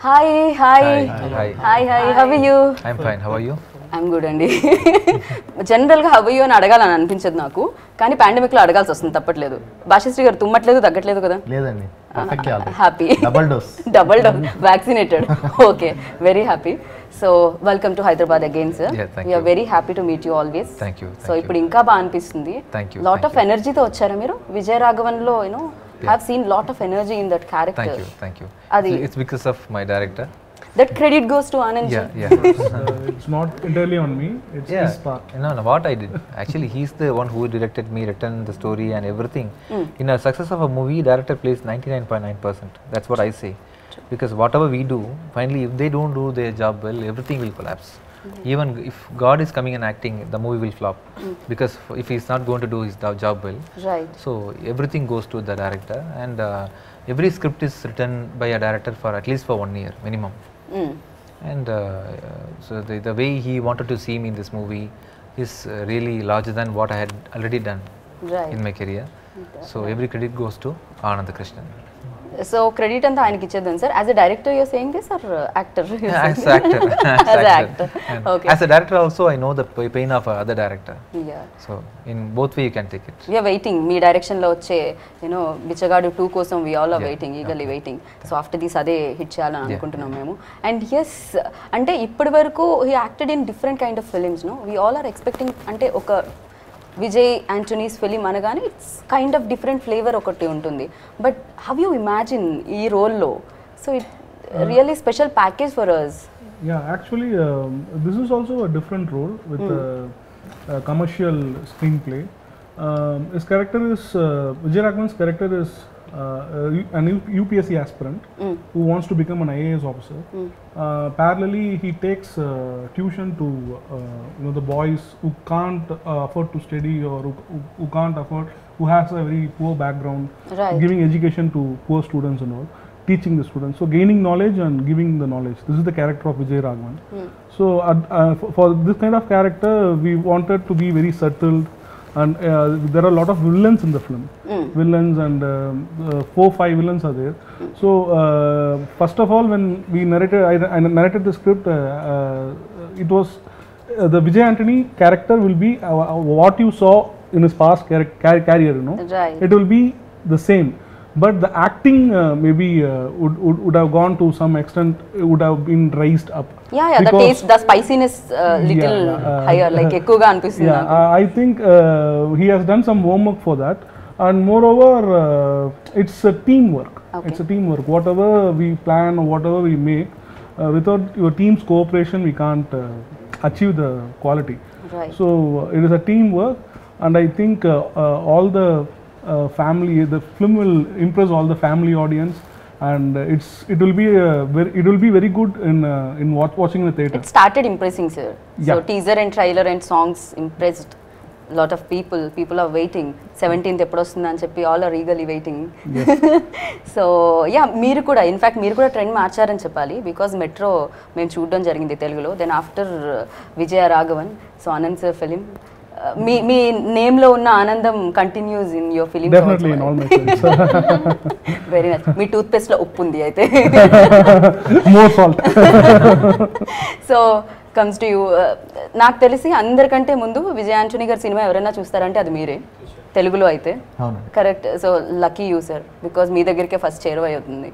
Hi, hi. Hi. Hi. How are you? I'm fine. How are you? I'm good అండి. జనరల్గా how you అని అడగాలని అనిపించదు నాకు, కానీ పాండమిక్లో అడగాల్సి వస్తుంది, తప్పట్లేదు. భాషశ్రీ గారు తుమ్మట్లేదు, తగ్గట్లేదు కదా? లేదండి, happy. Double dose vaccinated. Okay, very happy. So welcome to Hyderabad again sir. We're very happy to meet you always. Thank you. So ఇప్పుడు ఇంకా బాగా అనిపిస్తుంది. లాట్ ఆఫ్ ఎనర్జీతో వచ్చారా మీరు విజయ రాఘవన్లో? You know have seen lot of energy in that character. Thank you. It's because of my director. That credit goes to Anand. Yeah. It's not entirely on me, it's his part. No, what I did. Actually, he's the one who directed me, written the story and everything. In a success of a movie, director plays 99.9%. That's what I say. Because whatever we do, finally, if they don't do their job well, everything will collapse. Even if God is coming and acting, the movie will flop. Because if he's not going to do his job well, right. So everything goes to the director, and every script is written by a director for at least for 1 year minimum. And so the way he wanted to see me in this movie is really larger than what I had already done in my career. So every credit goes to Anand Krishnan. So credit anta ayaniki ichedam sir. As a director you're saying this, or actor? As actor. As actor. Okay. As a director also I know the pain of other director. Yeah. So in both way you can take it. We are waiting mee direction lo వచ్చే బిచ్చగాడు 2 కోసం we all are waiting, eagerly waiting. So after this అదే hit చేయాలని అనుకుంటున్నాం మేము. And yes, అంటే ఇప్పటి వరకు he acted in different kind of films, no? We all are expecting అంటే ఒక విజయ్ యాంటనీస్ ఫిలిం అనగానే it's kind of different flavour ఒకటి ఉంటుంది. బట్ హౌ యూ ఇమాజిన్ ఈ రోల్లో? So it really special package for us. Yeah, actually this is also a different role with a commercial screenplay. His character is Vijay Raghavan's character is an UPSC aspirant who wants to become an IAS officer. Parallelly he takes tuition to the boys who can't afford to study, or who can't afford, who has a very poor background, right. Giving education to poor students and all, teaching the students, so gaining knowledge and giving the knowledge. This is the character of Vijay Raghavan. So for this kind of character we wanted to be very subtle, and there are a lot of villains in the film. Villains, and 4-5 villains are there. So first of all, when we I narrated the script, it was the Vijay Antony character will be what you saw in his past career, Right. It will be the same, but the acting maybe would have gone to some extent, would have been raised up. Yeah, the taste, the spiciness little higher, like ఎక్కువగా అనిపిస్తుంది. I think he has done some homework for that, and moreover it's a teamwork. Okay. It's a teamwork. Whatever we plan or whatever we make, without your team's cooperation we can't achieve the quality. Right. So it is a teamwork, and I think all the family, the film will impress all the family audience, and it will be very good in watching in the theater. It started impressing, sir. So Yeah. teaser and trailer and songs impressed lot of people are waiting. 17th ఎప్పుడు వస్తుంది అని చెప్పి all are eagerly waiting. So yeah, మీరు కూడా in fact మీరు కూడా trend మార్చారని చెప్పాలి, because metro మేము చూడడం జరిగింది తెలుగులో. Then after Vijaya Raghavan, so Anand sir film, మీ నేమ్ లో ఉన్న ఆనందం continues in your film. Definitely in all my films. Very nice. మీ టూత్ పేస్ట్ లో ఉప్పు ఉంది అయితే. More salt. So comes to you. నాకు తెలిసి అందరికంటే ముందు విజయ్ యాంటనీ గారి సినిమా ఎవరైనా చూస్తారంటే అది మీరే, తెలుగులో అయితే. Correct. So lucky you sir, because మీ దగ్గరికే ఫస్ట్ చేరువ అవుతుంది.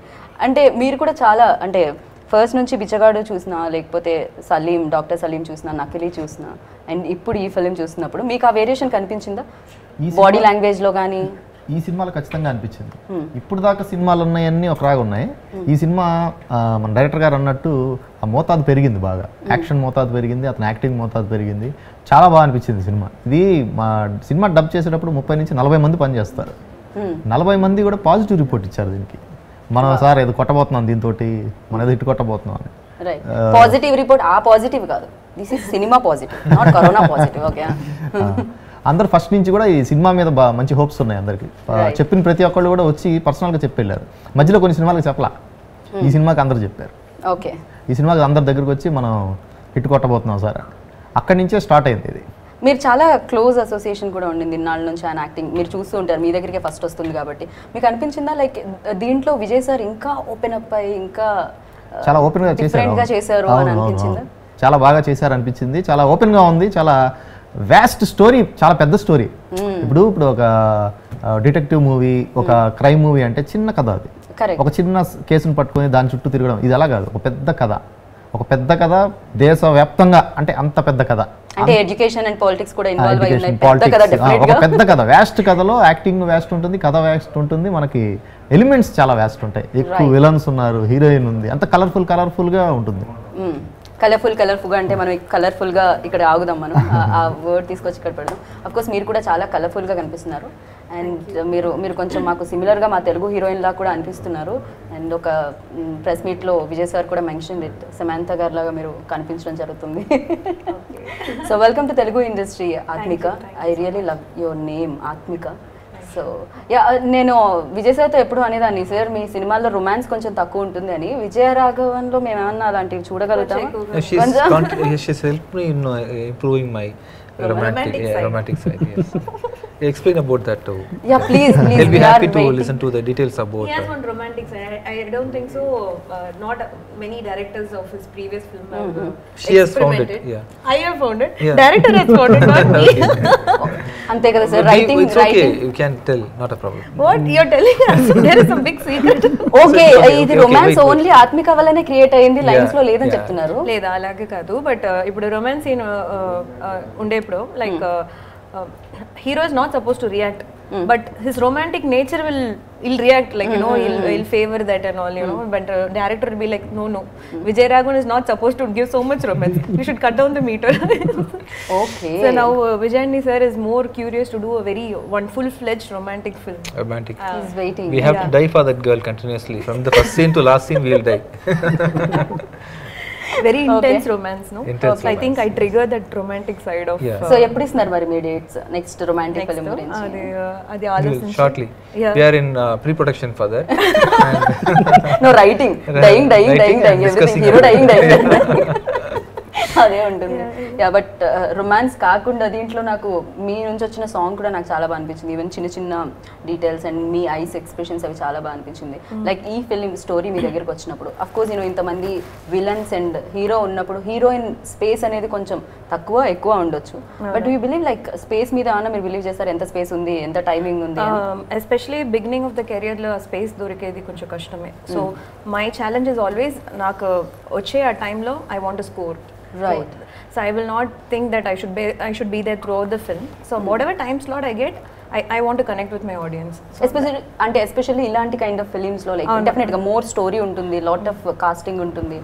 అంటే మీరు కూడా చాలా, అంటే ఫస్ట్ నుంచి బిచ్చగాడు చూసినా, లేకపోతే సలీం, డాక్టర్ సలీం చూసినా, నకిలీ చూసినా, అండ్ ఇప్పుడు ఈ ఫిలిం చూసినప్పుడు మీకు ఆ వేరియేషన్ కనిపించిందా బాడీ లాంగ్వేజ్ లో కానీ? ఈ సినిమాలో ఖచ్చితంగా అనిపించింది. ఇప్పుడు దాకా సినిమాలు ఉన్నాయన్నీ ఒకలాగా ఉన్నాయి. ఈ సినిమా మన డైరెక్టర్ గారు అన్నట్టు ఆ మోతాదు పెరిగింది, బాగా యాక్షన్ మోతాదు పెరిగింది, అతని యాక్టింగ్ మోతాదు పెరిగింది. చాలా బాగా అనిపించింది సినిమా. ఇది మా సినిమా డబ్ చేసేటప్పుడు 30 నుంచి 40 మంది పనిచేస్తారు. 40 మంది కూడా పాజిటివ్ రిపోర్ట్ ఇచ్చారు దీనికి. మనం సార్ ఏదో కొట్టబోతున్నాం, దీంతో మనం ఏదో ఇటు కొట్టబోతున్నాం అని. Positive report. ఆ పాజిటివ్ కాదు, this is cinema positive, not corona positive. Okay. అందరు ఫస్ట్ నుంచి కూడా ఈ సినిమా మీద మంచి హోప్స్ ఉన్నాయి అందరికి. చెప్పిన ప్రతి ఒక్కళ్ళు కూడా వచ్చి పర్సనల్గా చెప్పి వెళ్ళారు. మధ్యలో కొన్ని సినిమాలకు చెప్పలా, ఈ సినిమాకి అందరు చెప్పారు. ఓకే. ఈ సినిమాకి అందరి దగ్గరకు వచ్చి మనం హిట్ కొట్టబోతున్నాం సార్, అక్కడి నుంచే స్టార్ట్ అయింది ఇది. మీరు చాలా క్లోజ్ అసోసియేషన్ కూడా ఉండింది ఇన్నాళ్ళ నుంచి ఆయన యాక్టింగ్. మీరు చూస్తూ ఉంటారు, మీ దగ్గరికి ఫస్ట్ వస్తుంది కాబట్టి మీకు అనిపించిందా లైక్ దీంట్లో విజయ్ సార్ ఇంకా ఓపెన్ అప్ అయ్యి ఇంకా చాలా ఓపెన్ గా different గా చేశారు అని అనిపించిందా? చాలా బాగా చేశారు అనిపించింది. చాలా ఓపెన్ గా ఉంది. చాలా వ్యాస్ట్ స్టోరీ, చాలా పెద్ద స్టోరీ. ఇప్పుడు ఒక డిటెక్టివ్ మూవీ, ఒక క్రైమ్ మూవీ అంటే చిన్న కథ అది. ఒక చిన్న కేసును పట్టుకొని దాని చుట్టూ తిరగడం ఇది అలా కాదు. ఒక పెద్ద కథ దేశవ్యాప్తంగా, అంటే అంత పెద్ద కథ. అంటే ఎడ్యుకేషన్ అండ్ పాలిటిక్స్ కూడా ఇన్వాల్వ్ అయి ఉన్నాయి. పెద్ద కథ డెఫినెట్ గా. ఒక పెద్ద కథ, వ్యాస్ట్ కథలో యాక్టింగ్ వ్యాస్ట్ ఉంటుంది, కథ వ్యాస్ట్ ఉంటుంది, మనకి ఎలిమెంట్స్ చాలా వ్యాస్ట్ ఉంటాయి. ఎక్కువ విలన్స్ ఉన్నారు, హీరోయిన్ ఉంది, అంత కలర్ఫుల్ గా ఉంటుంది. కలర్ఫుల్ గా అంటే మనం కలర్ఫుల్ గా ఇక్కడ ఆగుదాం, మనం ఆ వర్డ్ తీసుకొచ్చి ఇక్కడ పెడదాం. అఫ్ కోర్స్ మీరు కూడా చాలా కలర్ఫుల్ గా కనిపిస్తున్నారు. అండ్ మీరు కొంచెం మాకు సిమిలర్గా మా తెలుగు హీరోయిన్ లా కూడా అనిపిస్తున్నారు. అండ్ ఒక ప్రెస్ మీట్లో విజయ్ సార్ కూడా మెన్షన్ ఇట్, సమాంత గారి లాగా మీరు కనిపించడం జరుగుతుంది. So welcome to Telugu industry Aathmika. I really love your name Aathmika. So yeah, నేను విజయ్ సార్తో ఎప్పుడు అనేదాన్ని, సార్ మీ సినిమాల్లో రొమాన్స్ కొంచెం తక్కువ ఉంటుంది అని. విజయరాఘవన్లో మేము ఏమన్నా అలాంటివి చూడగలుగుతాము? romantic side, yes. Explain about that too. Yeah, please. They'll be happy to listen to the details about. Yes, on romantic side, I don't think so. Not many directors of his previous film have She has found it. Yeah. I have found it. Yeah. Director has found it, not me. అంతే కదా sir. It's okay. You can tell, not a problem. What you're telling us? There is some big secret. Okay, ఇది romance only ఆత్మిక వల్లనే create అయ్యింది, lines లో లేదని చెప్తున్నారు. లేదా అలాగే కాదు, బట్ ఇప్పుడు రొమాన్స్ సీన్ ఉండేప్పుడు like hero is not supposed to react, but his romantic nature will react, like you know, he'll favor that and all, you know, but director will be like no, Vijay Raghavan is not supposed to give so much romance, we should cut down the meter. Okay, so now Vijayandi sir is more curious to do a very one full-fledged romantic film. He's waiting. We have to die for that girl continuously, from the first scene to last scene we will die. Very intense romance, no? Intense I think I trigger that romantic side of. So ఎప్పుడు ఇస్తున్నారు మరి మీ dates next romantic film గురించి? అది ఆలోచించి shortly. We are in pre-production for that. No, writing, dying, everything, hero dying. అదే ఉంటుంది. Yeah, but romance కాకుండా దీంట్లో నాకు మీ నుంచి వచ్చిన సాంగ్ కూడా నాకు చాలా బాగా అనిపించింది. ఈవెన్ చిన్న details and me ice expressions అవి చాలా బాగా అనిపించింది. లైక్ ఈ ఫిల్మ్ స్టోరీ మీ దగ్గరకు వచ్చినప్పుడు, అఫ్ కోర్స్ నేను ఇంతమంది విలన్స్ అండ్ హీరో ఉన్నప్పుడు హీరోయిన్ స్పేస్ అనేది కొంచెం ఎక్కువ ఉండొచ్చు. But you believe like space మీద ఏమన్నా మీరు బిలీవ్ చేస్తారు? ఎంత స్పేస్ ఉంది, ఎంత టైమింగ్ ఉంది? ఎస్పెషలీ బిగినింగ్ ఆఫ్ ద కెరియర్లో ఆ స్పేస్ దొరికేది కొంచెం కష్టమే. So my challenge is always, నాకు వచ్చే ఆ టైంలో I want to score. Right. So I will not think that I should be there throughout the film. So whatever time slot I get, I want to connect with my audience. Especially ఇలాంటి kind of films లో like definite గా more story ఉంటుంది, lot of casting ఉంటుంది.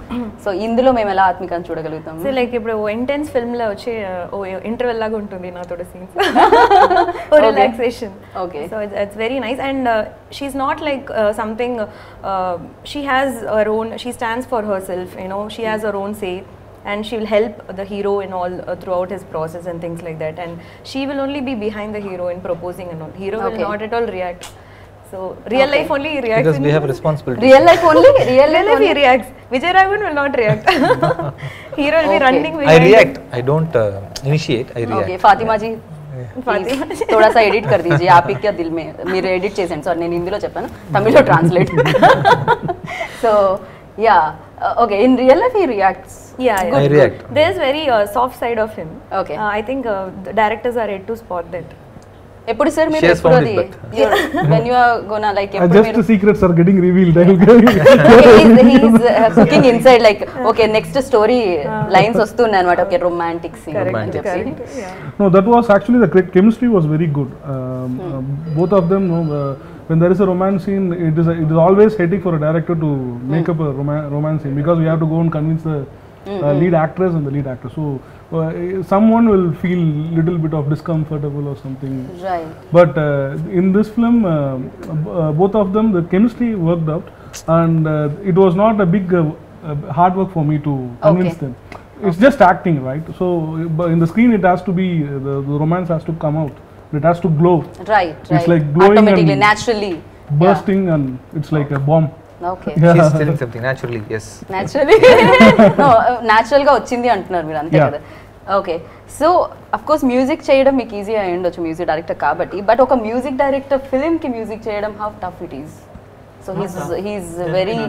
So ఇందులో మేము ఎలా ఆత్మికని చూడగలుగుతాం? సో లైక్ ఇప్పుడు ఇంటెన్స్ ఫిల్మ్ లో వచ్చి ఇంటర్వెల్ లాగా ఉంటుంది నాతో scenes, relaxation. Okay, so it's very nice. And she's not like something, she has her own, she stands for her self, you know, she has her own say. And she will help the hero in all throughout his process and things like that. And she will only be behind the hero in proposing and all. Hero will not at all react. So real life only he reacts. Because we have responsibility. Real life only he reacts. Vijay Raghavan will not react. Hero will be running behind. I react. I don't initiate. I react. Okay, Fatima ji, थोड़ा सा edit कर दीजिए. आप ही क्या दिल में మీరు edit చేయండి. సార్ నేను హిందీలో చెప్పాను, తమిళ్లో translate. So yeah, okay, in real life he reacts. Yeah, I react. There's very soft side of him. Okay. I think the directors are yet to spot that. ఎప్పుడు సార్ మీరు ఎప్పుడు అది when you are gonna like just the secrets are getting revealed. He is cooking inside like okay, next story lines వస్తున్నాయి అన్నమాట. Okay, romantic scene. No, that was actually the chemistry was very good. Both of them, when there is a romance scene, it is always headache for a director to make up a romance scene, because we have to go and convince the lead actress and the lead actor. So someone will feel little bit of discomfortable or something. Right. But in this film, both of them, the chemistry worked out, and it was not a big hard work for me to convince them. It's just acting, right? So in the screen, it has to be the romance has to come out. It has to glow. Right. It's like glowing automatically, and naturally bursting, and it's like a bomb. Okay. She's telling something naturally. Yes. Naturally. No, natural గా వచ్చింది అంటున్నారు మీరు, అంతే కదా? Okay, so of course music చేయడం మీకు easy అయి ఉండొచ్చు, మ్యూజిక్ డైరెక్టర్ కాబట్టి. బట్ ఒక మ్యూజిక్ డైరెక్టర్ ఫిల్మ్ కి మ్యూజిక్ చేయడం how tough it is? So he's very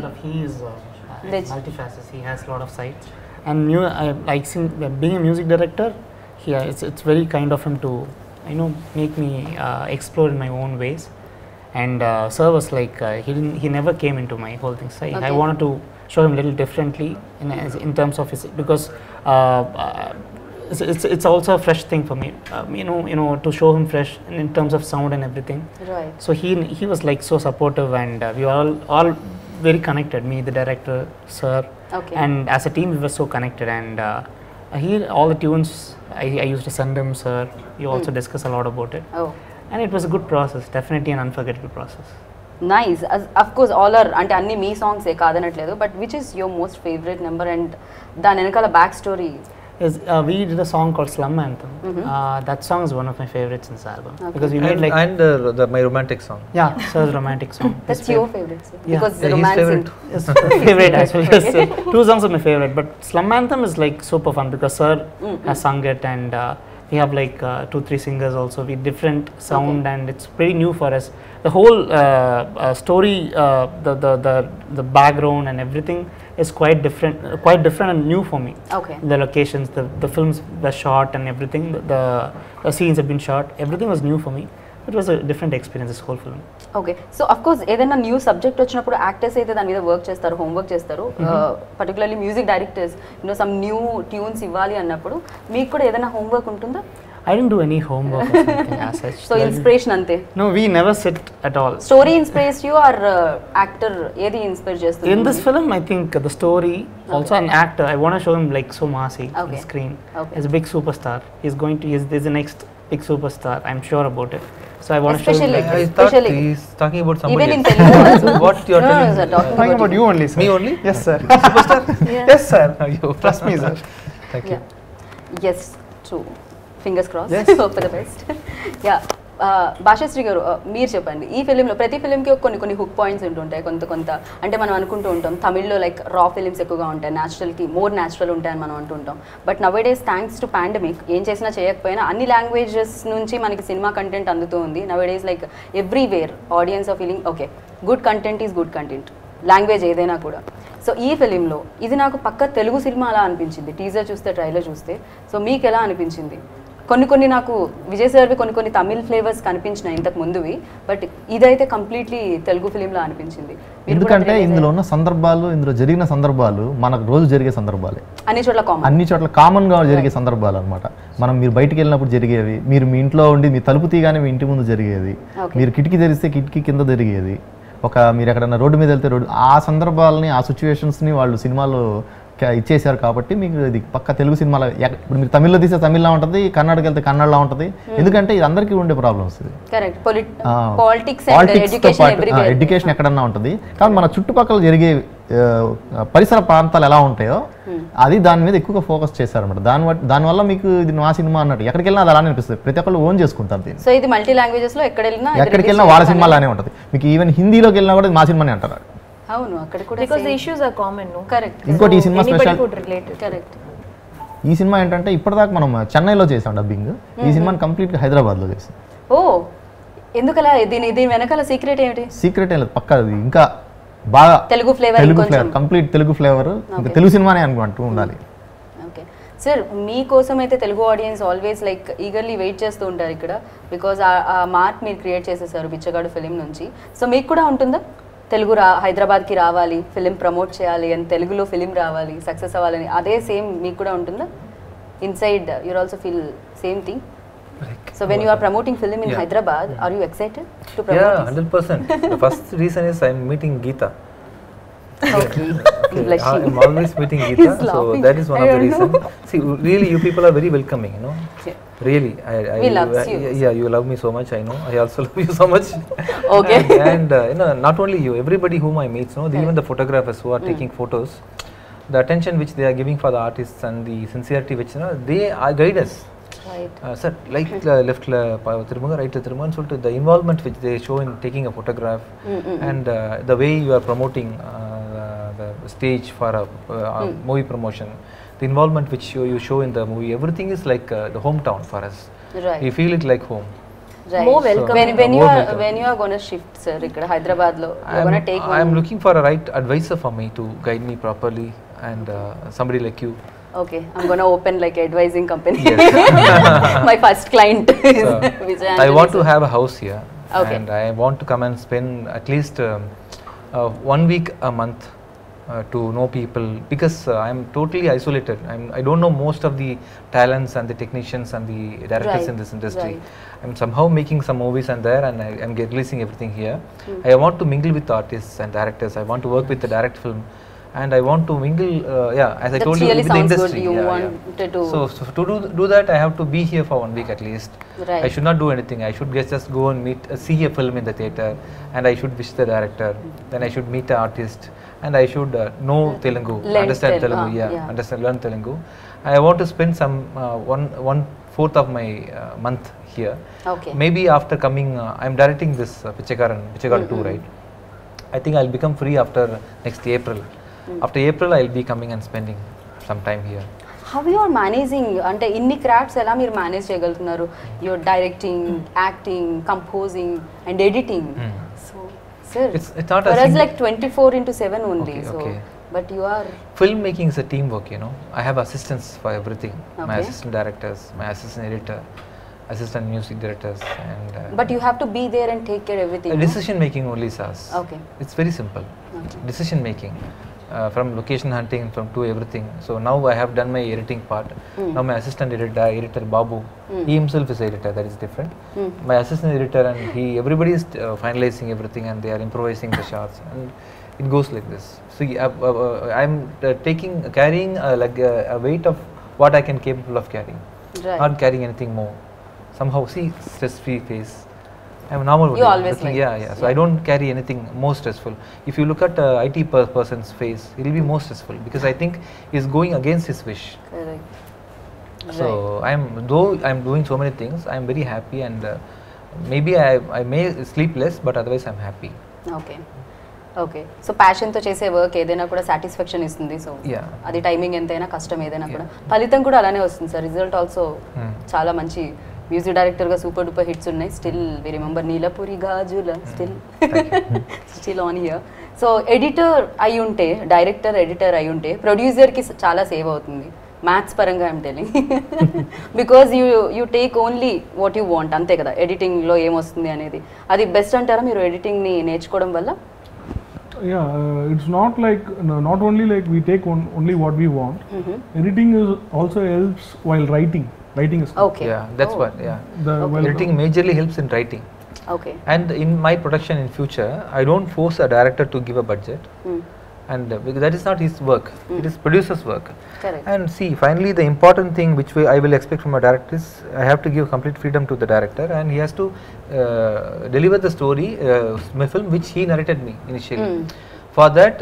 multifaceted. He has a lot of sides. And being a music director, it's very kind of him to make me explore in my own ways. And Sir was like he never came into my whole thing. So I wanted to show him a little differently in terms of his, because it's also a fresh thing for me, to show him fresh in terms of sound and everything. Right. So he was like so supportive, and we were all very connected. Me, the director, Sir, and as a team we were so connected. And all the tunes I used to send him, Sir. We also discuss a lot about it. Oh. And it was a good process, definitely an unforgettable process. Nice. Of course, all are అంటే అన్ని మీ songs ఏ కాదనట్లేదు, but which is your most favourite number and దాని వెనకాల back story? We did a song called Slum Anthem. That song is one of my favorites in this album, because we made my romantic song. Yeah, Sir's romantic song. That's your favorite, sir? Yeah. Because the His romance favorite. Yes, favorite as well. Yes, 2 songs are my favorite, but Slum Anthem is like super fun because Sir has sung it, and we have like 2-3 singers also with different sound, and it's pretty new for us. The whole story, the background and everything is quite different and new for me. Okay. The locations, the films were shot and everything, the scenes have been shot, everything was new for me. It was a different experience, this whole film. Okay. So of course ఏదైనా new subject వచ్చినప్పుడు actors అయితే దాని మీద work చేస్తారు, homework చేస్తారు. Particularly music directors some new tunes ఇవ్వాలి అన్నప్పుడు మీకు కూడా ఏదైనా హోంవర్క్ ఉంటుందా? I didn't do any homework or something as such. So inspiration అంతే? No, we never sit at all. Story inspires you or actor ఏది ఇన్స్పైర్ చేస్తుంది? In this film, I think the story, also an actor, I want to show him like so massy on the screen. He's a big superstar. He's the next big superstar. I'm sure about it. So I want to show him like I thought he's talking about somebody even in else. Telugu also. What you are telling? sir, talking about you only, sir. Me only? Yes, sir. Superstar? Yes, sir. Trust me, sir. Thank you. Yes, true. Fingers crossed. Yes. Hope for the best. Yeah. Bhashasree గారు, మీరు చెప్పండి, ఈ ఫిలింలో ప్రతి ఫిలింకి కొన్ని hook points ఉంటుంటాయి. కొంత అంటే మనం అనుకుంటూ ఉంటాం తమిళ్లో లైక్ రా ఫిలిమ్స్ ఎక్కువగా ఉంటాయి, న్యాచురల్కి మోర్ న్యాచురల్ ఉంటాయని మనం అంటుంటాం. But now days thanks to pandemic ఏం చేసినా చేయకపోయినా అన్ని లాంగ్వేజెస్ నుంచి మనకి సినిమా కంటెంట్ అందుతూ ఉంది. Now days like everywhere audience are feeling okay good content is good content, language ఏదైనా కూడా. సో ఈ ఫిలింలో ఇది నాకు పక్క తెలుగు సినిమా అలా అనిపించింది, టీజర్ చూస్తే ట్రైలర్ చూస్తే. సో మీకు ఎలా అనిపించింది? కొన్ని నాకు విజయ్ సార్వి కొన్ని తమిళ్ ఫ్లేవర్స్ కనిపించినాయి ఇంతకు ముందువి, బట్ ఇదైతే కంప్లీట్లీ తెలుగు ఫిలింలా అనిపించింది. ఎందుకంటే ఇందులో ఉన్న సందర్భాలు, ఇందులో జరిగిన సందర్భాలు మనకు రోజు జరిగే సందర్భాలే, అన్ని చోట్ల కామన్ గా జరిగే సందర్భాలు అనమాట. మీరు బయటికి వెళ్ళినప్పుడు జరిగేవి, మీరు మీ ఇంట్లో ఉండి మీ తలుపు తీయగానే మీ ఇంటి ముందు జరిగేది, మీరు కిటికీ తెరిస్తే కిటికీ కింద జరిగేది, మీరు ఎక్కడన్నా రోడ్డు మీద వెళ్తే ఆ సందర్భాలని, ఆ సిచ్యువేషన్స్ని వాళ్ళు సినిమాలో ఇచ్చేసారు. కాబట్టి మీకు ఇది పక్క తెలుగు సినిమాలో, ఇప్పుడు మీరు తమిళ్లో తీస్తే తమిళ్లా ఉంటుంది, కన్నడకి వెళ్తే కన్నడలా ఉంటుంది. ఎందుకంటే ఇది అందరికీ ఉండే ప్రాబ్లమ్స్. ఎడ్యుకేషన్ ఎక్కడన్నా ఉంటుంది, కానీ మన చుట్టుపక్కల జరిగే పరిసర ప్రాంతాలు ఎలా ఉంటాయో అది దాని మీద ఎక్కువగా ఫోకస్ చేశారన్నమాట. దానివల్ల మీకు ఇది మా సినిమా అన్నట్టు ఎక్కడికి వెళ్ళినా అది అలానే అనిపిస్తుంది. ప్రతి ఒక్కళ్ళు ఓన్ చేసుకుంటారు దీన్ని. సో ఇది మల్టీ లాంగ్వేజెస్ లో ఎక్కడికి వెళ్ళినా వాళ్ళ సినిమా లానే ఉంటుంది. మీకు ఈవెన్ హిందీలోకి వెళ్ళినా కూడా మా సినిమానే అంటారు. అవును, అక్కడ కూడా because the issues are common, no? Correct. ఇంకోటి ఈ సినిమా స్పెషల్, కరెక్ట్. ఈ సినిమా ఏంటంటే ఇప్పటిదాకా మనం చెన్నైలో చేసాం డబ్బింగ్, ఈ సినిమాని కంప్లీట్ హైదరాబాద్లో చేసాం. ఓ, ఎందుకలా? దీని వెనకాల సీక్రెట్ ఏమిటి? సీక్రెట్ ఏం లేదు, పక్కా ఇంకా బాగా Telugu flavour, complete Telugu flavour, ఇంకా తెలుగు సినిమానే అనుకుంటూ ఉండాలి. ఓకే సార్, మీకోసం అయితే Telugu audience always like eagerly wait చేస్తూ ఉంటారు ఇక్కడ, బికాజ్ ఆ మార్క్ మీరు క్రియేట్ చేసేసారు బిచ్చగాడు ఫిలిం నుంచి. సో మీకు కూడా ఉంటుందా తెలుగు హైదరాబాద్కి రావాలి, ఫిలిం ప్రమోట్ చేయాలి అని, తెలుగులో ఫిలిం రావాలి, సక్సెస్ అవ్వాలని, అదే సేమ్ మీకు కూడా ఉంటుందా? Inside your also feel same thing? So when you are promoting film in Hyderabad, are you excited to promote? Yeah, 100%. The first reason is I'm meeting Geeta. Okay. I'm always meeting Geeta, so that is one of the reasons. See, really, you people are very welcoming, you know. Yeah. Really, we love you. Yeah, you love me so much. I know. I also love you so much. Okay. And you know, not only you, everybody whom I meet, you know, even the photographers who are taking photos, the attention which they are giving for the artists and the sincerity which they guide us. Right. Sir, like left Tirumanga, right Tirumanga, so the involvement which they show in taking a photograph and the way you are promoting the stage for a movie promotion, the involvement which you show in the movie, everything is like the hometown for us. Right. We feel it like home. Right. More welcome. When you are going to shift, sir, ikkada Hyderabad lo, you're going to take one. I'm looking for a right advisor for me to guide me properly, and somebody like you. Okay, I'm going to open like advising company. My first client is So, Vijay I want Anthony, to sir. have a house here, Okay. and I want to come and spend at least 1 week a month to know people, because I'm totally isolated. I don't know most of the talents and the technicians and the directors Right, in this industry. right. I'm somehow making some movies and there, and I'm releasing everything here. I want to mingle with artists and directors. I want to work with the direct film, and I want to mingle, as I That told you, really with the sounds good. industry. You Yeah, wanted to. So to do that, I have to be here for 1 week at least. Right. I should not do anything. I should just go and see a film in the theater, and I should wish the director. Then I should meet the artist, and I should know Telugu, Learn understand Telugu, Telugu, yeah. understand, learn Telugu. I want to spend some 1/4 of my month here. Okay. Maybe after coming, I'm directing this Pichakaran 2, right? I think I'll become free after next April. After April, I'll be coming and spending some time here. How you are managing అంటే ఇన్ని crafts ఎలా మీరు manage చేయగలుగుతున్నారు? Your directing, acting, composing and editing. So sir It's not a for us single- like 24/7 only. Okay, So okay. but you are Filmmaking is a teamwork, you know. I have assistants for everything. My Okay. assistant directors, my assistant editor, assistant music directors, and but you have to be there and take care everything. no? decision making only, SARS. Okay. It's very simple. Decision making. From location hunting, from to everything. So now I have done my editing part. Now my assistant editor Babu, he himself is editor. That is different. My assistant editor and everybody is finalizing everything, and they are improvising the shots, and it goes like this. So I'm carrying like a weight of what I can capable of carrying, Right. not carrying anything more. Somehow, see, stress-free face. I'm normal. You always looking, like yeah, this, yeah. So I don't carry anything more stressful. If you look at IT person's face, it will be more stressful, because I think he's going against his wish. Correct. So though I'm doing so many things, I'm very happy, and maybe I may sleep less, but otherwise I'm happy. Okay okay so ప్యాషన్తో చేసే work ఏదైనా కూడా satisfaction ఇస్తుంది. So Yeah. అది timing ఎంతైనా కష్టం ఏదైనా కూడా ఫలితం కూడా అలానే వస్తుంది సార్. రిజల్ట్ ఆల్సో చాలా మంచి మ్యూజిక్ డైరెక్టర్గా సూపర్ డూపర్ హిట్స్ ఉన్నాయి. Still we remember Neelapuri Gajula still on here. So editor అయి ఉంటే, డైరెక్టర్ ఎడిటర్ అయి ఉంటే ప్రొడ్యూసర్కి చాలా సేవ్ అవుతుంది మ్యాథ్స్ పరంగా. I'm telling because you take only what you want, అంతే కదా. ఎడిటింగ్లో ఏమొస్తుంది అనేది అది బెస్ట్ అంటారా మీరు ఎడిటింగ్ని నేర్చుకోవడం వల్ల? Yeah, it's not like not only like we take only what we want. Editing is also helps while writing. Writing is okay. Yeah, that's what. Yeah, while editing majorly helps in writing. Okay. And in my production in future, I don't force a director to give a budget, and because that is not his work. It is producer's work. Correct. And see, finally, the important thing which I will expect from a director is I have to give complete freedom to the director, and he has to deliver the story, my film, which he narrated me initially. For that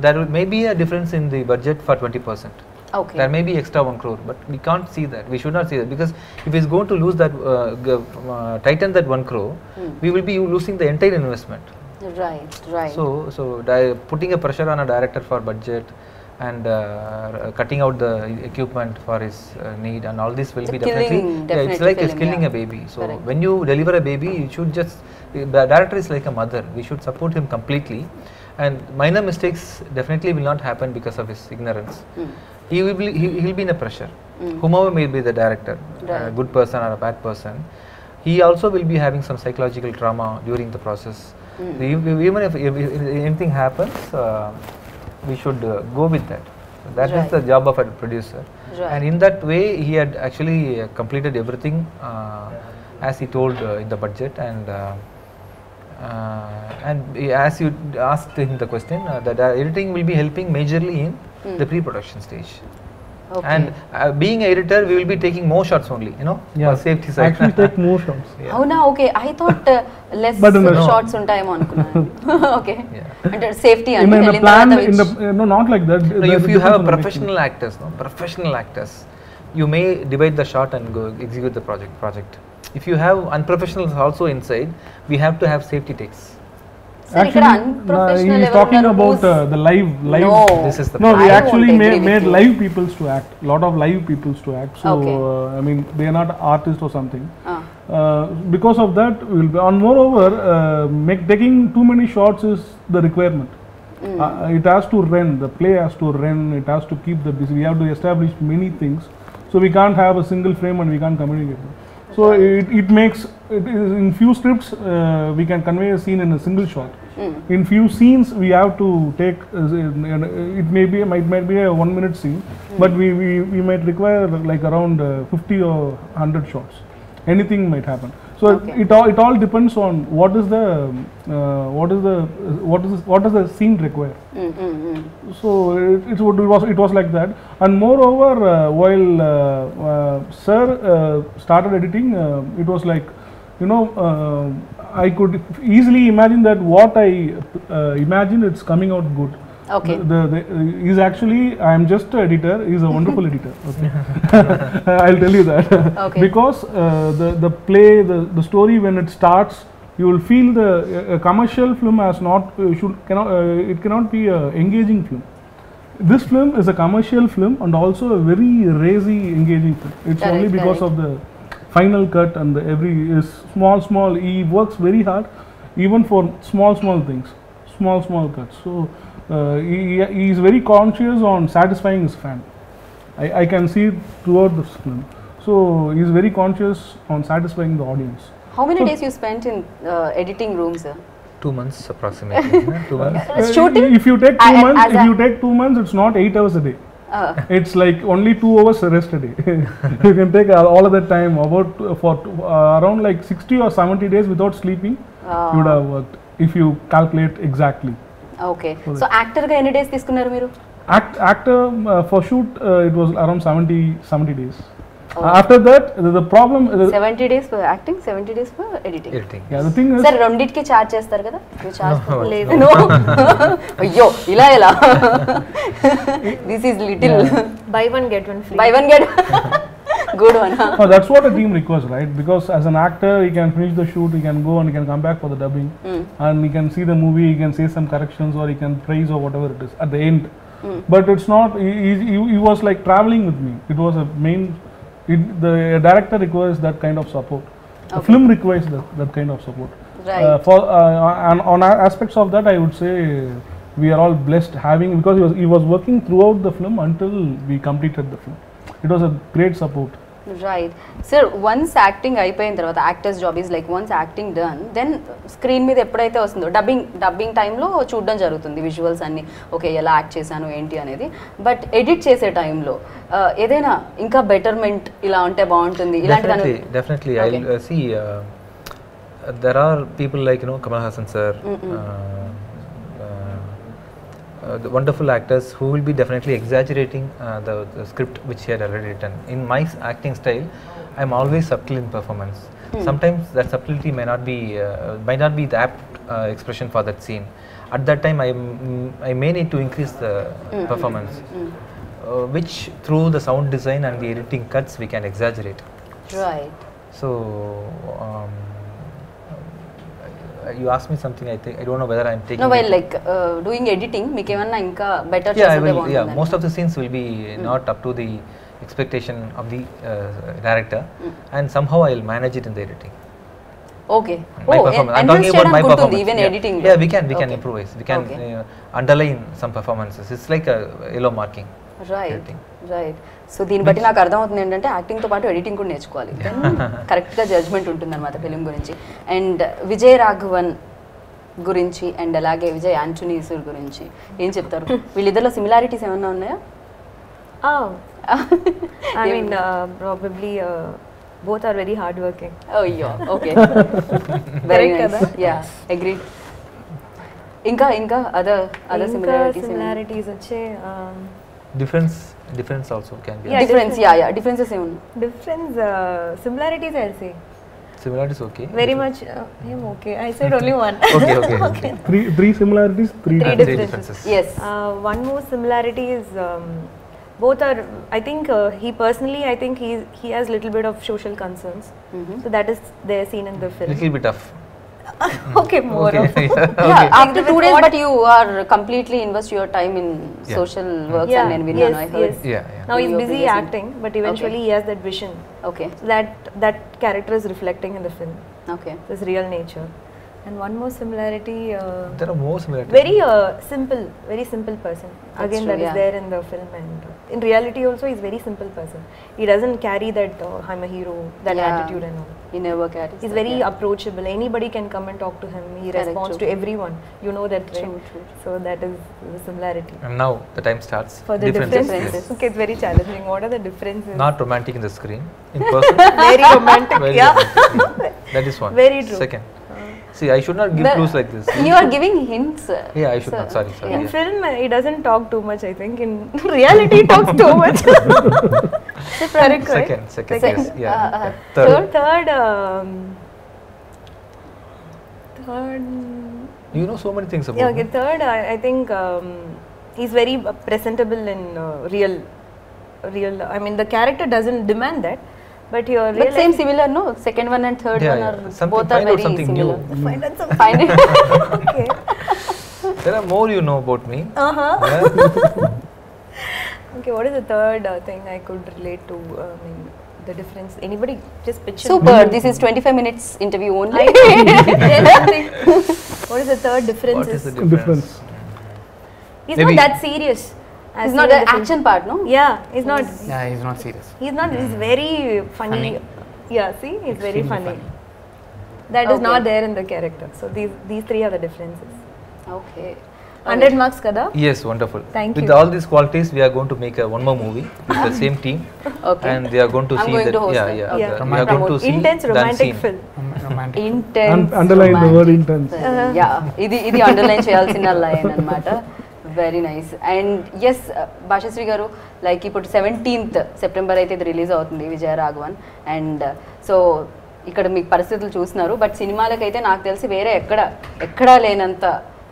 there may be a difference in the budget for 20%. Okay. There may be extra 1 crore, but we can't see that. We should not see that, because if he's going to lose that, tighten that 1 crore, we will be losing the entire investment. Right, right. So putting a pressure on a director for budget, and cutting out the equipment for his need, and all this will It's be a killing, it's definitely like it's film, killing yeah. a baby. So Correct. when you deliver a baby, you should just, the director is like a mother. We should support him completely, and minor mistakes definitely will not happen because of his ignorance. He will be in a pressure. Whomever may be the director, a good person or a bad person, he also will be having some psychological trauma during the process. Even if anything happens, we should go with that. That is the job of a producer. Right. And in that way, he had actually completed everything as he told in the budget, and as you asked him the question, that editing will be helping majorly in the pre-production stage. Okay. And being an editor, we will be taking more shots only, you know, for safety side. actually take more shots. అవునా? Okay. I thought less But no. Shots ఉంటాయేమో అనుకున్నాను. Okay. Yeah. అంటే safety In అని the వెళ్ళిన plan, తర్వాత no, not like that. No, if you have a professional actors, you may divide the shot and go execute the project. If you have unprofessionals also inside, we have to have safety takes. Sir ఇక్కడ Actually, unprofessional he is talking about the live. No. This is the No, we I actually won't agree made with you. live peoples to act. Lot of live peoples to act. So Okay. I mean, they are not artists or something. Because of that, we'll be, and moreover, taking too many shots is the requirement. It has to run, the play has to run, it has to keep the busy. We have to establish many things, so we can't have a single frame and we can't communicate. So it makes, in few scripts, we can convey a scene in a single shot. In few scenes, we have to take, it might be a 1 minute scene, but we might require like around 50 or 100 shots. Anything might happen. So it all depends on what does the scene require. So it was like that. And moreover, while Sir started editing, it was like, you know, I could easily imagine that what I imagined, it's coming out good. Okay. He's actually, I am just an editor, he's a wonderful editor. Okay. I'll tell you that. Okay. Because the play, the story, when it starts, you will feel a commercial film has not, it cannot be an engaging film. This film is a commercial film and also a very racy, engaging film. It's Correct, only because correct. of the final cut and every is small. He works very hard, even for small things, small cuts. So he is very conscious on satisfying his fan. I can see it throughout the film. So he is very conscious on satisfying the audience. How many days you spent in editing room, sir? 2 months approximately. 2 months. Shooting? If you take 2 months, take 2 months, it's not 8 hours a day. It's like only 2 hours rest a day. You can take all of that time around like 60 or 70 days without sleeping. You would have worked if you calculate exactly. Okay. So actor ga any days తీసుకున్నారు మీరు? Actor for shoot it was around 70 days. After that, the problem. 70 days for acting, 70 days for editing. Yeah, the thing is. Sir, రెండిటికి charge చేస్తారు కదా? You charge for లేదు. No. అయ్యో ఇలా ఎలా? This is little. Buy one get one free. Buy one get. Good one. Huh? No, that's what a team requires, right? Because as an actor, he can finish the shoot, he can go and he can come back for the dubbing, and he can see the movie, he can say some corrections or he can praise or whatever it is at the end. But it's not. He was like traveling with me. It was a main. The director requires that kind of support. The film requires that kind of support. Right. On aspects of that, I would say we are all blessed having, because he was working throughout the film until we completed the film. It was a great support. Right. Sir, once acting అయిపోయిన తర్వాత actors job is like once acting done then screen మీద ఎప్పుడైతే వస్తుందో dubbing టైంలో చూడడం జరుగుతుంది visuals అన్ని, okay ఎలా యాక్ట్ చేశాను ఏంటి అనేది. బట్ ఎడిట్ చేసే టైంలో ఏదైనా ఇంకా బెటర్మెంట్ ఇలా ఉంటే బాగుంటుంది ఇలాంటి Definitely. I'll see. There are people like Kamal Haasan sir, the wonderful actors who will be definitely exaggerating the script which he had already written. In my acting style, I'm always subtle in performance. Sometimes that subtlety might not be the apt expression for that scene. At that time, I may need to increase the performance, which through the sound design and the editing cuts we can exaggerate. Right. So you asked me something. I think I don't know whether I'm taking. No, while like doing editing, మీకు ఏమన్నా ఇంకా better Yeah, చేస్తే బాగుంటుంది. yeah. Most of the scenes will be not up to the expectation of the director, and somehow I'll manage it in the editing. Okay. My performance. I'm talking about my performance. Even Yeah. editing. Yeah, we can Okay. improvise. We can Okay. underline some performances. It's like a yellow marking. Right right. So దీన్ని బట్టి నాకు అర్థమవుతుంది ఏంటంటే యాక్టింగ్తో పాటు editing కూడా నేర్చుకోవాలి, కరెక్ట్గా judgement ఉంటుంది అనమాట ఫిలిం గురించి. అండ్ విజయ్ రాఘవన్ గురించి అండ్ అలాగే విజయ్ యాంటోనీస్ గురించి ఏం చెప్తారు? వీళ్ళిద్దరిలో సిమిలారిటీస్ ఏమన్నా ఉన్నాయా? I mean, probably both are very hardworking. అయ్యో okay, very nice. Yeah agree. ఇంకా అదర్ similarities వచ్చే Difference also can be. Yeah, difference. Yeah differences ఏమన్నా? difference, similarities I'll say. Similarities okay. Very much. I'm okay. I said only one. Okay. Three similarities, three differences. Yes. One more similarity is both are. I think he personally, I think he has little bit of social concerns. So that is there seen in the film. Little bit of. Okay, more Okay. of Yeah, after 2 days, but you are completely invest your time in Yeah. social works Yeah, and Vinyan, I heard. yes. Yeah, yeah. Now he's Your busy previous acting, but eventually he has that vision. Okay, So that character is reflecting in the film, okay. his real nature. And one more similarity. There are more similarities. Very very simple person. Again, true, that is yeah. there in the film, and in reality also he's very simple person. He doesn't carry that I'm a hero, that Yeah. attitude and all. He never carries. He's that, very yeah. approachable. Anybody can come and talk to him. He Correct, responds true. to everyone. You know that, right? True, true. So that is the similarity. And now the time starts. For the Differences, differences, yes. okay, it's very challenging. What are the differences? Not romantic in the screen. In person, Very romantic. very Yeah. romantic. That is one. Very true. Second. See, I should not give clues like this. You are giving hints. Yeah, I should sir. not. Sorry, sorry. In Yeah. film, he doesn't talk too much. I think in reality, he talks too much. Correct, right? Second, Second. yes. Yeah. yeah. Third. Third. You know so many things about Yeah, okay. him. Third, I think he's very presentable in real. I mean, the character doesn't demand that, but your real But same life- similar, no? Second one and third Yeah, one yeah. are Something- both are find out very something new. similar. Find out some- Find it. Okay. There are more you know about me. Uh-huh. Yeah. Okay, what is the third thing I could relate to? I mean, the difference. Anybody just picture. Super. This is 25 minutes interview only. There's something. What is the third difference? What is the Difference. difference? He's Maybe- not that serious. as It's not seen in the the film. action part, no? Yeah, he's not. Yeah, he's not serious. He's not. He's very funny. Funny. Yeah, see, he's very Extremely funny. That is Okay. not there in the character. So these three are the differences. Okay. 100 marks, kada? Yes, wonderful. Thank With you. all these qualities, we are going to make one more movie with the same team, Okay. and they are going to I'm see going that. to host Yeah, it. yeah. Okay. Yeah. We are going to see Intense the romantic unseen. film. Romantic. Intense. Underline the word romantic intense. film. Yeah, ఇది underline చేయాల్సిన line అన్నమాట. Very nice. And yes Bhashasree గారు, like ఇప్పుడు 17th September అయితే ఇది release అవుతుంది Vijaya Raghavan. And so ఇక్కడ మీకు పరిస్థితులు చూస్తున్నారు, బట్ సినిమాలకైతే నాకు తెలిసి వేరే ఎక్కడా లేనంత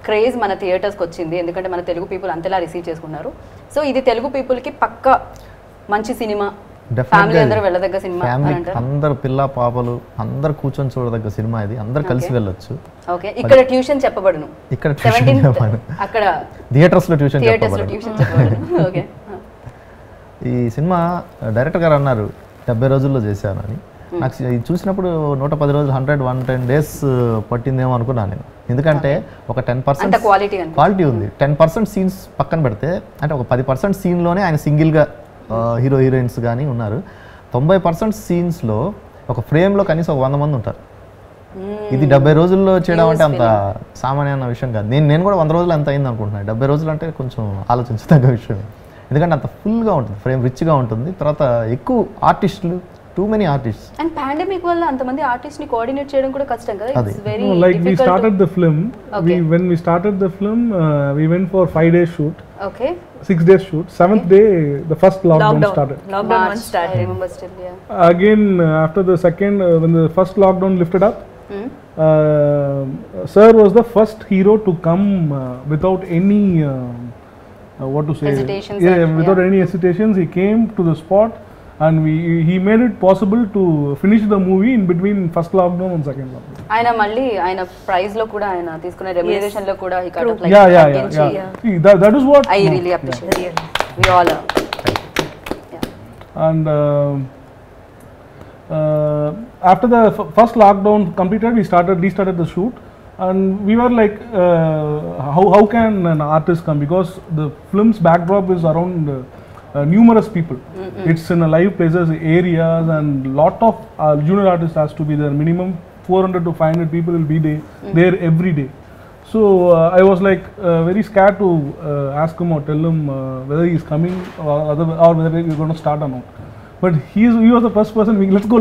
క్రేజ్ మన థియేటర్స్కి వచ్చింది, ఎందుకంటే మన తెలుగు పీపుల్ అంతలా రిసీవ్ చేసుకున్నారు. సో ఇది తెలుగు పీపుల్కి పక్క మంచి సినిమా, ఫ్యామిలీ అందరూ వెళ్ళదగ్గ సినిమా అని ఫ్యామిలీ అంటారు. అందరు పిల్ల పాపలు అందరు కూర్చొని చూడదగ్గ సినిమా ఇది, అందరు కలిసి Okay. వెళ్ళొచ్చు. ఓకే. ఇక్కడ ట్యూషన్ చెప్పబడును. ఇక్కడ ట్యూషన్ 17th చెప్పాను, అక్కడ థియేటర్స్ లో ట్యూషన్ థియేటర్స్ లో చెప్పబడదు. ట్యూషన్ చెప్పబడును. ఓకే. ఈ సినిమా డైరెక్టర్ గారు అన్నారు 70 రోజుల్లో చేశాను అని. నాకు ఇది చూసినప్పుడు 110 రోజులు 110 డేస్ పట్టిందేమో అనుకున్నాను నేను. ఎందుకంటే ఒక 10% అంత quality అనిపించింది. క్వాలిటీ ఉంది. 10% సీన్స్ పక్కన పెడితే, అంటే ఒక 10% సీన్లోనే ఆయన సింగిల్గా హీరో హీరోయిన్స్ కానీ ఉన్నారు. 90% సీన్స్లో ఒక ఫ్రేమ్లో కనీసం ఒక 100 మంది ఉంటారు. ఇది 70 రోజుల్లో చేయడం అంటే అంత సామాన్యమైన విషయం కాదు. నేను కూడా 100 రోజులు ఎంత అయింది అనుకుంటున్నాను. 70 రోజులు అంటే కొంచెం ఆలోచించదగ్గ విషయం, ఎందుకంటే అంత ఫుల్గా ఉంటుంది, ఫ్రేమ్ రిచ్గా ఉంటుంది. తర్వాత ఎక్కువ ఆర్టిస్టులు, too many artist. And pandemic వల్ల అంతమంది ఆర్టిస్ట్ ని కోఆర్డినేట్ చేయడం కూడా కష్టం కదా. అదే. It's very No, like we started the film. Okay. When we started the film, we went for 5 days shoot, okay. 6 days shoot. 7th day, the first lockdown started. Lockdown once I started. remember still, yeah. Again, after the second, when the first lockdown lifted up, Sir was the first hero to come without any what to say? Hesitations Yeah, and- without yeah. any hesitations, he came to the spot, and he made it possible to finish the movie in between first lockdown and second lockdown. ఆయన మళ్ళీ ఆయన praise లో కూడా ఆయన తీసుకునే remuneration లో కూడా he kind of like Yeah. తగ్గించి, See, that is what. I really appreciate it. We all are. Yeah. And after the first lockdown completed, we restarted the shoot, and we were like, how can an artist come, because the film's backdrop is around numerous people. It's in a live places, areas, and lot of junior artists has to be there. Minimum 400 to 500 people will be there every day. So I was like very scared to ask him or tell him whether he's coming or whether we're going to start or not. But he was the first person. Let's go.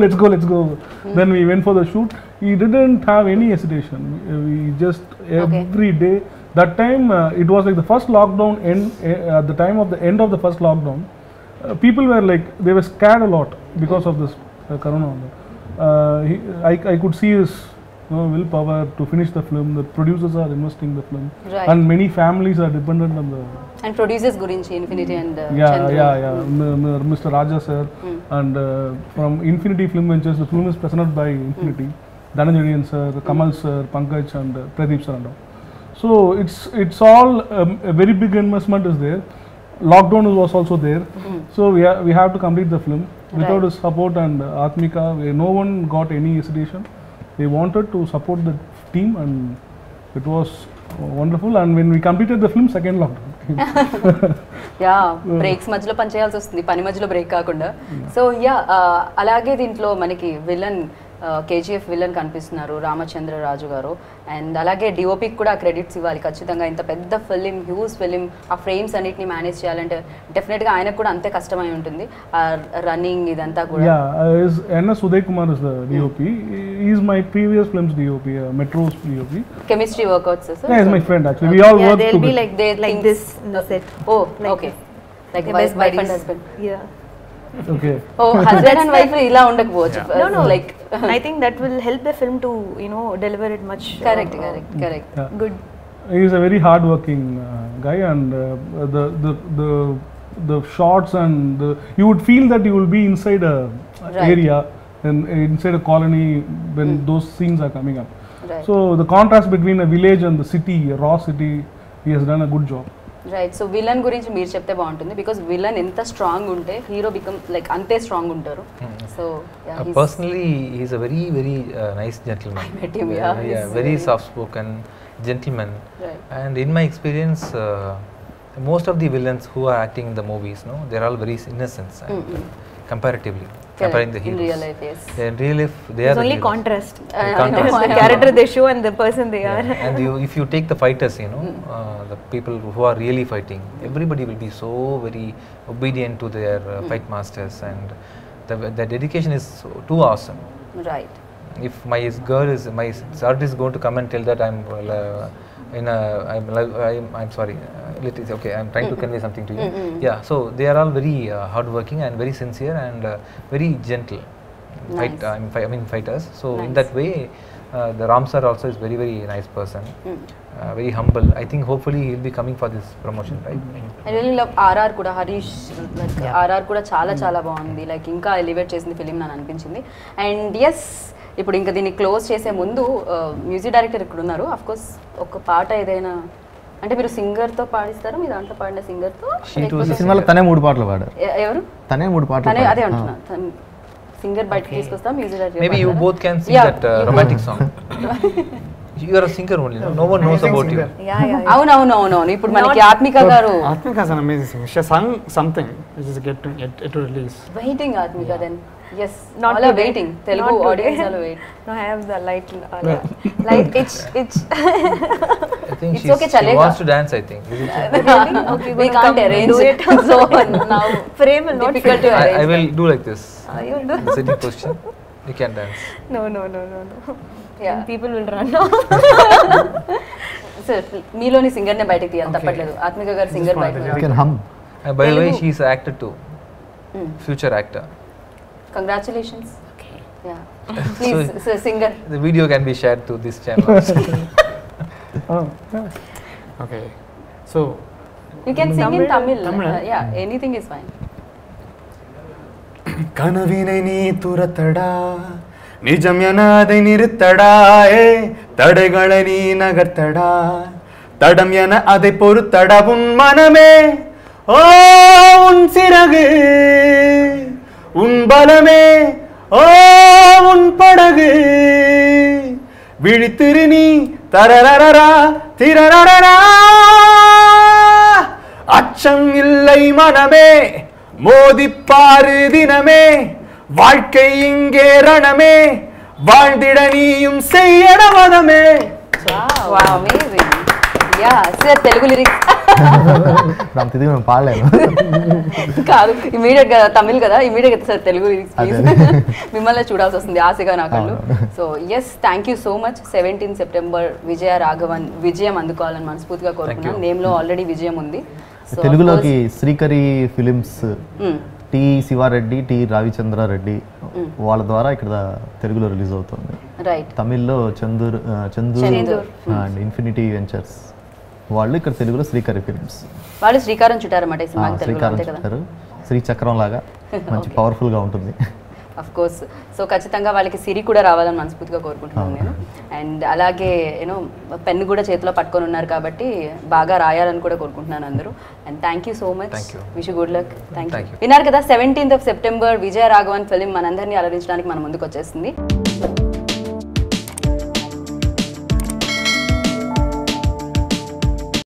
Then we went for the shoot. He didn't have any hesitation. We just every day. That time it was like the first lockdown at the time of the end of the first lockdown, people were like, they were scared a lot because of this corona. I could see his willpower to finish the film. The producers are investing in the film, Right. and many families are dependent on the. And producers గురించి infinity and Mr. Raja sir, and from Infinity Film Ventures, the film is presented by Infinity. Dhananjanian sir, Kamal sir, Pankaj and Pradeep sir and all. So it's all a very big investment is there. Lockdown was also there, so we have to complete the film. Without his support and Atmika, no one got any hesitation. They wanted to support the team and it was wonderful. And when we completed the film, second lockdown came. Yeah breaks మధ్యలో పని చేయాల్సి వస్తుంది, పని మధ్యలో break కాకుండా. So yeah అలాగే దీంట్లో మనకి విలన్ కేజీఎఫ్ విలన్ కనిపిస్తున్నారు రామచంద్ర రాజు గారు. అండ్ అలాగే డిఓపికి కూడా క్రెడిట్స్ ఇవ్వాలి ఖచ్చితంగా. ఇంత పెద్ద ఫిలిం, హ్యూజ్ ఫిలిం, ఆ ఫ్రేమ్స్ అన్నిటిని మేనేజ్ చేయాలంటే డెఫినెట్గా ఆయనకు కూడా అంతే కష్టమై ఉంటుంది, ఆ రన్నింగ్ ఇదంతా కూడా. NS Uday Kumar is the DOP. He is my previous films DOP, Metro's DOP. Chemistry workouts, sir? Yeah, he's my friend actually. We all work together. They'll be like this in the set. Oh, okay. Like wife and husband. Yeah. Okay. Oh, husband and wife ఇలా ఉండకపోవచ్చు. No. Like I think that will help the film to, deliver it much. Correct. Yeah. Good. He is a very hard-working guy, and the shots and you would feel that you will be inside a area and inside a colony when those scenes are coming up. Right. So the contrast between a village and the city, a raw city, he has done a good job. Right. So villain గురించి మీరు చెప్తే బాగుంటుంది, because villain ఎంత strong ఉంటే hero become like అంతే strong ఉంటారు. So personally he is a very very nice gentleman. I met him, yeah. Very soft spoken gentleman. Right. And in my experience most of the villains who are acting in the movies, they're all very innocent comparatively. Comparing the heroes. In real life, yes. Yeah, in real life they are It's only the contrast. Contrast. The character they show and the person they are. And if you take the fighters, the people who are really fighting, everybody will be so very obedient to their fight masters, and the dedication is too awesome. Right. If my son is going to come and tell that I'm sorry, okay, I'm trying to convey something to you. Yeah, so they are all very hardworking and very sincere and very gentle. Nice. Fighters. So Nice. in that way, the Ram sir also is very very nice person, very humble. I think hopefully he'll be coming for this promotion, right? I really love RR కూడా, Harish RR కూడా చాలా చాలా బాగుంది, like ఇంకా elevate చేసింది film నాకు అనిపించింది. And yes, ఇప్పుడు ఇంకా దీన్ని క్లోజ్ చేసే ముందు మ్యూజిక్ డైరెక్టర్ ఇక్కడ ఉన్నారు. అఫ్ కోర్స్ ఒక పాట ఏదైనా అంటే మీరు సింగర్తో పాడిస్తారా, మీ దాంట్లో పాడిన సింగర్తో? ఈ సినిమాలో తనే 3 పాటలు పాడారు. ఎవరు? తనే 3 పాటలు తనే, పాడారు. అదే అంటున్నా, సింగర్ బయటకు తీసుకొస్తా, music director. Maybe you both can sing that romantic song. You are a singer only, no one knows about you. Yeah. అవునవునవును. ఇప్పుడు మనకి ఆత్మిక గారు, Atmika is an amazing singer. She has sung something which is yet to release. Waiting Aathmika. Then yes, Not all are today. Waiting, Telugu Not audience today. All wait. No, I have the light itch. I think It's she okay, chalega. wants to dance, I think. Is it? Okay, We gonna can't come arrange do it. So now Frame will not difficult fit. to arrange. I will do like this. You'll do. Sitting position. You can dance. No. Yeah. And people will run. Sir, మీలోని సింగర్నే బయటకు తీయాలి, తప్పట్లేదు. ఆత్మిక గారు singer You బయటకు. can hum. And by the way, Telugu. she is an actor too. Future actor. Congratulations. Yeah, please sir, singer. The video can be shared to this channel also. Okay. So You can sing in Tamil. Tamil. Yeah, anything is fine. கனவினை நீ துரத்தடா, நிஜம் என அதை நிறுத்தடா, தடைகளை நீ நகர்த்தடா, தடம் என அதை பொறுத்தடா, உன் மனமே ஓ உன் சிறகு, உன் பலமே ஓ உன் படகு, விழித்திரு நீ தரரரரா திரரரரா, அச்சம் இல்லை மனமே, மோதிப்பாரு தினமே, வாழ்க்கை இங்கே ரணமே, வாழ்ந்திட நீயும் செய்யட மதமே. Wow, amazing. Yeah, sir, Telugu lyrics అంత ఇది మేము పాడలేను. కాదు, ఇమీడియట్ గా తమిళ్ కదా, ఇమీడియట్ గా సార్ తెలుగు లిరిక్స్ ప్లీజ్. మిమ్మల్ని చూడాల్సి వస్తుంది ఆశగా నా కళ్ళు. So yes, thank you so much. 17 September Vijaya Raghavan విజయం అందుకోవాలని మనస్ఫూర్తిగా కోరుకున్నాను. నేమ్లో ఆల్రెడీ విజయం ఉంది. తెలుగులోకి Srikari films, T Sivareddy, T Ravichandrareddy వాళ్ళ ద్వారా ఇక్కడ తెలుగులో రిలీజ్ అవుతుంది. రైట్. తమిళ్లో చందూర్ అండ్ ఇన్ఫినిటీ వెంచర్స్ వాళ్ళు ఇక్కడ తెలుగులో శ్రీకరి ఫిలిమ్స్ వాళ్ళు శ్రీకారం చుట్టారన్నమాట ఈ సినిమాకి తెలుగులో, శ్రీకారం అంతే కదా? చుట్టారు. శ్రీచక్రం లాగా మంచి పవర్ఫుల్ గా ఉంటుంది. Of course. సో ఖచ్చితంగా వాళ్ళకి సిరి కూడా రావాలని మనస్ఫూర్తిగా కోరుకుంటున్నాను నేను. అండ్ అలాగే యూనో పెన్ను కూడా చేతిలో పట్టుకొని ఉన్నారు కాబట్టి బాగా రాయాలని కూడా కోరుకుంటున్నాను అందరూ. And thank you so much. Wish you good luck. Thank you. విన్నారు కదా, 17th of September Vijaya Raghavan film మనందరినీ అలరించడానికి మన ముందుకు వచ్చేస్తుంది.